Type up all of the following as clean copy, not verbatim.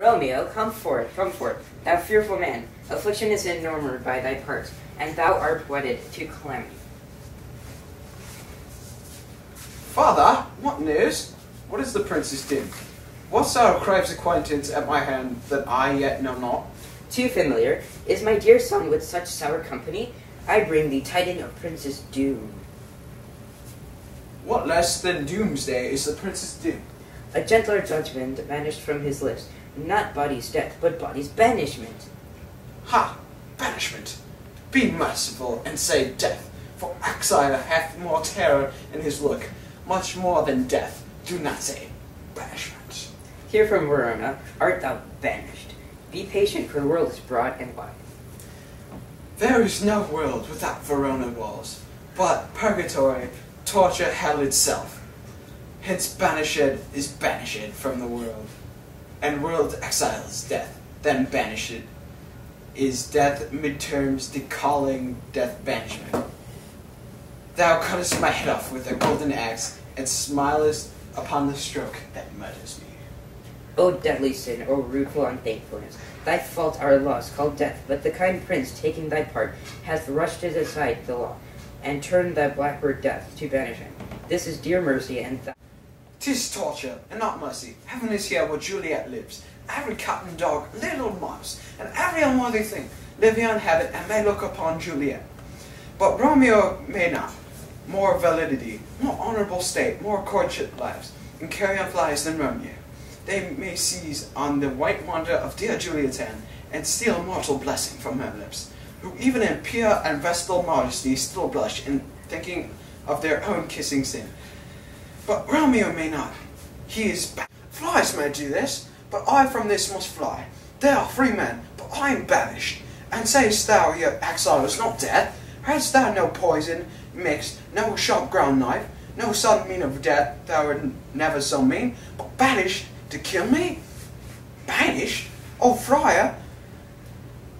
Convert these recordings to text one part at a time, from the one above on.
Romeo, come forth, thou fearful man. Affliction is enormed by thy parts, and thou art wedded to calamity. Father, what news? What is the prince's doom? What sorrow craves acquaintance at my hand that I yet know not? Too familiar is my dear son with such sour company. I bring thee tidings of prince's doom. What less than doomsday is the prince's doom? A gentler judgment banished from his lips, not body's death, but body's banishment. Ha! Banishment! Be merciful and say death, for exile hath more terror in his look, much more than death. Do not say banishment. Here from Verona art thou banished. Be patient, for the world is broad and wide. There is no world without Verona walls, but purgatory, torture, hell itself. Hence banished is banished from the world, and world exile is death. Then banished is death midterms decalling death banishment. Thou cuttest my head off with a golden axe, and smilest upon the stroke that murders me. O deadly sin, O rueful unthankfulness, thy fault our loss called death, but the kind prince, taking thy part, hath rushed it aside the law, and turned thy blackbird death to banishment. This is dear mercy, and 'Tis torture, and not mercy. Heaven is here where Juliet lives. Every cat and dog, little mouse, and every unworthy thing live here in heaven and may look upon Juliet. But Romeo may not. More validity, more honorable state, more courtship lives, and carrion flies than Romeo. They may seize on the white wonder of dear Juliet's hand, and steal a mortal blessing from her lips, who even in pure and vestal modesty still blush in thinking of their own kissing sin. But Romeo may not. He is flies may do this, but I from this must fly. They are free men, but I am banished. And sayest thou your exile is not death? Hadst thou no poison mixed, no sharp ground knife, no sudden mean of death, thou art never so mean, but banished to kill me? Banished? O friar,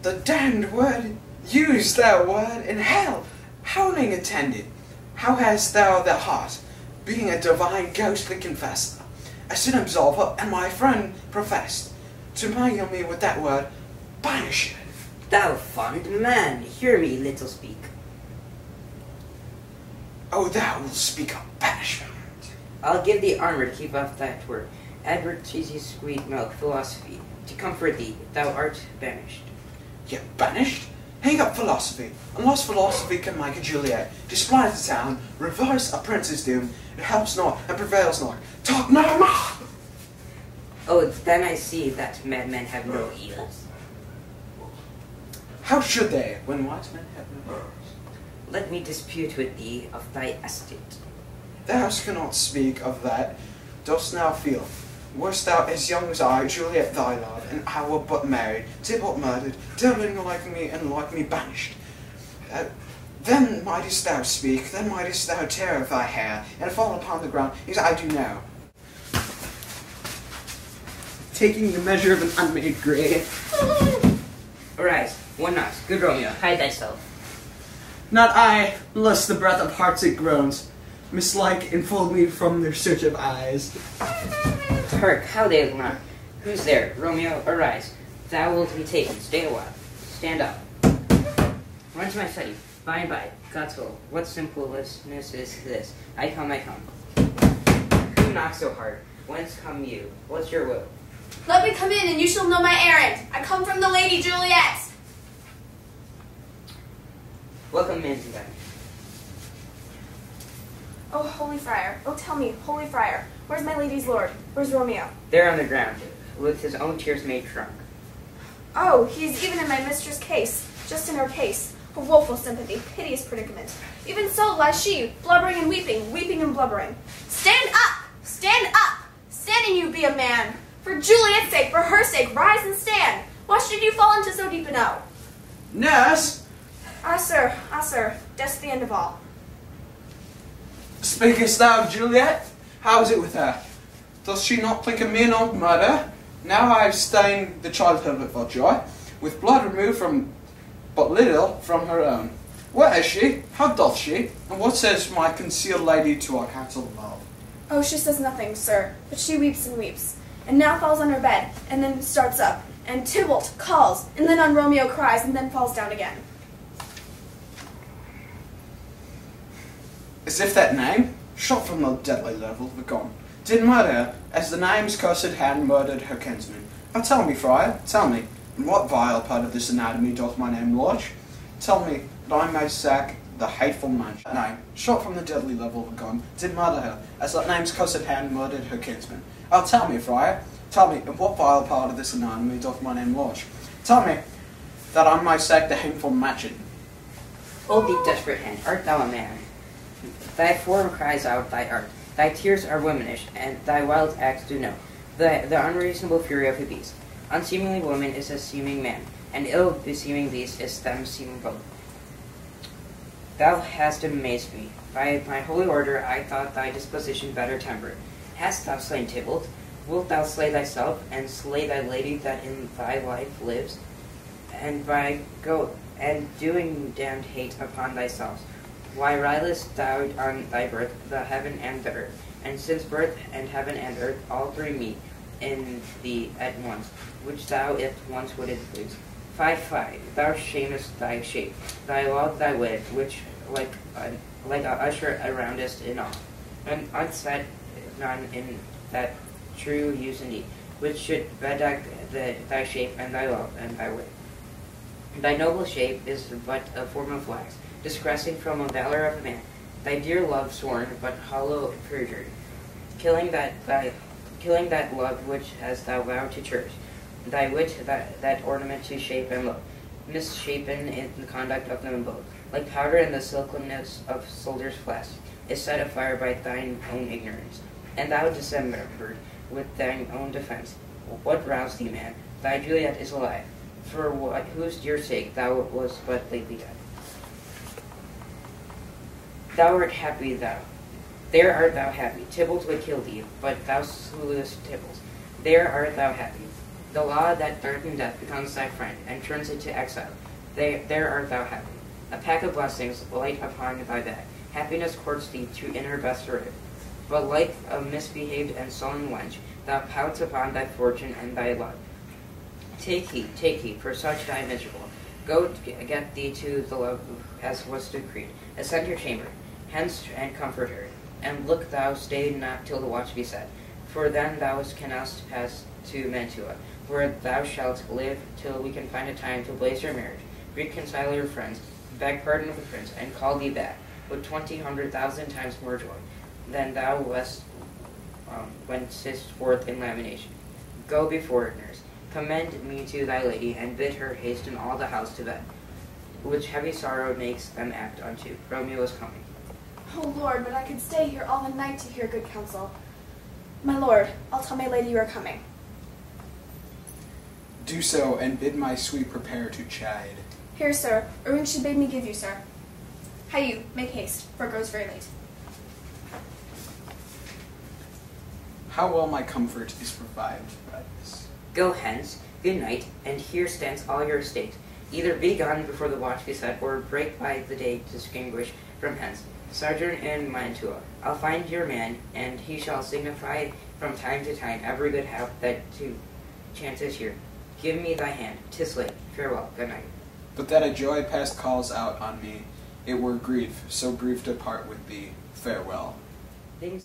the damned word, use thou word in hell, howling attended. How hast thou the heart, being a divine ghostly confessor, a sin absolver, and my friend professed, to mangle me with that word, banished? thou fond man, hear me little speak. O thou wilt speak of banishment. I'll give thee armor to keep off that word, advert cheesy sweet milk philosophy, to comfort thee, thou art banished. Yet banished? Hang up philosophy. Unless philosophy can make a Juliet, display the town, reverse a prince's doom, it helps not and prevails not. Talk no more! Oh, then I see that madmen have no ears. How should they, when wise men have no ears? Let me dispute with thee of thy estate. Thou cannot speak of that. Dost now feel? Wast thou as young as I, Juliet thy love, and I were but married, Tybalt murdered, Dylan like me, and like me banished. Then mightest thou speak, then mightest thou tear of thy hair, and fall upon the ground, as I do now. Taking the measure of an unmade grave. Arise, one not, good Romeo, hide thyself. Not I, lest the breath of heartsick groans, mislike enfold me from their search of eyes. Hark, how they alarm. Who's there? Romeo, arise. Thou wilt be taken. Stay a while. Stand up. Run to my study. By and by. God's will. What simpleness is this? I come, I come. Who knocks so hard? Whence come you? What's your will? Let me come in, and you shall know my errand. I come from the Lady Juliet. Welcome, men and Oh, holy friar. Oh, tell me, holy friar. Where's my lady's lord? Where's Romeo? There on the ground, with his own tears made drunk. Oh, he's even in my mistress' case, just in her case. A woeful sympathy, piteous predicament. Even so lies she, blubbering and weeping, weeping and blubbering. Stand up! Stand up! Stand and you be a man! For Juliet's sake, for her sake, rise and stand! Why should you fall into so deep a no? Nurse! Ah, sir, death's the end of all. Speakest thou of Juliet? How is it with her? Does she not think of me an old murder? Now I have stained the childhood with her joy, with blood removed from but little from her own. Where is she? How doth she? And what says my concealed lady to our counsel of love? Oh, she says nothing, sir, but she weeps and weeps. and now falls on her bed, and then starts up, and Tybalt calls, and then on Romeo cries, and then falls down again. As if that name, shot from the deadly level of the gun, did murder her, as the name's cursed hand murdered her kinsman. Now tell me, friar, tell me, in what vile part of this anatomy doth my name lodge? Tell me, that I may sack the hateful man. Name, shot from the deadly level of a gun, did murder her, as that name's cursed hand murdered her kinsman. Oh, tell me, friar, tell me, in what vile part of this anatomy doth my name lodge? Tell me, that I may sack the hateful matchin. O thee desperate hand, art thou a man? Thy form cries out thy art. Thy tears are womanish, and thy wild acts do know the unreasonable fury of a beast. Unseemly woman is a seeming man, and ill-beseeming beast is them seeming both. Thou hast amazed me. By my holy order I thought thy disposition better tempered. Hast thou slain Tybalt? Wilt thou slay thyself, and slay thy lady that in thy life lives? And doing damned hate upon thyself, why rilest thou on thy birth the heaven and the earth? And since birth and heaven and earth all three meet in thee at once, which thou if once wouldst please. Fie, thou shamest thy shape, thy love, thy wit, which like a usher aroundest in all, and unset none in that true use indeed, which should bedeck thy shape and thy love and thy wit. Thy noble shape is but a form of wax, disgracing from a valor of a man. Thy dear love sworn, but hollow perjured, killing that love which hast thou vowed to cherish. Thy wit, that ornament to shape and love, misshapen in the conduct of them both, like powder in the silkiness of soldiers' flask, is set afire by thine own ignorance, and thou dismembered with thine own defense. What roused thee, man? Thy Juliet is alive, for whose dear sake thou wast but lately dead. Thou art happy, thou. There art thou happy. Tybalt would kill thee, but thou slewest Tybalt. There art thou happy. The law that darkened death becomes thy friend, and turns it to exile. There art thou happy. A pack of blessings light upon thy back. Happiness courts thee in her best array. But like a misbehaved and sullen wench, thou pouts upon thy fortune and thy love. Take heed, for such die miserable. Go get thee to the love as was decreed. Ascend your chamber, hence and comfort her. And look thou stay not till the watch be set, for then thou canst pass to Mantua, where thou shalt live till we can find a time to blaze your marriage, reconcile your friends, beg pardon of the prince, and call thee back, with 20,000 times more joy than thou wast wentest forth in lamentation. Go before it, nurse. Commend me to thy lady, and bid her hasten all the house to bed, which heavy sorrow makes them apt unto. Romeo is coming. Oh, Lord, but I could stay here all the night to hear good counsel. My lord, I'll tell my lady you are coming. Do so, and bid my sweet prepare to chide. Here, sir, a ring she bade me give you, sir. Hie you, make haste, for it grows very late. How well my comfort is revived by this. Go hence, good night, and here stands all your estate. Either be gone before the watch be set, or break by the day to distinguish from hence. Sojourn in Mantua. I'll find your man, and he shall signify from time to time every good hap that to chances here. Give me thy hand. 'Tis late. Farewell. Good night. But that a joy past calls out on me, it were grief, so brief to part with thee. Farewell. Things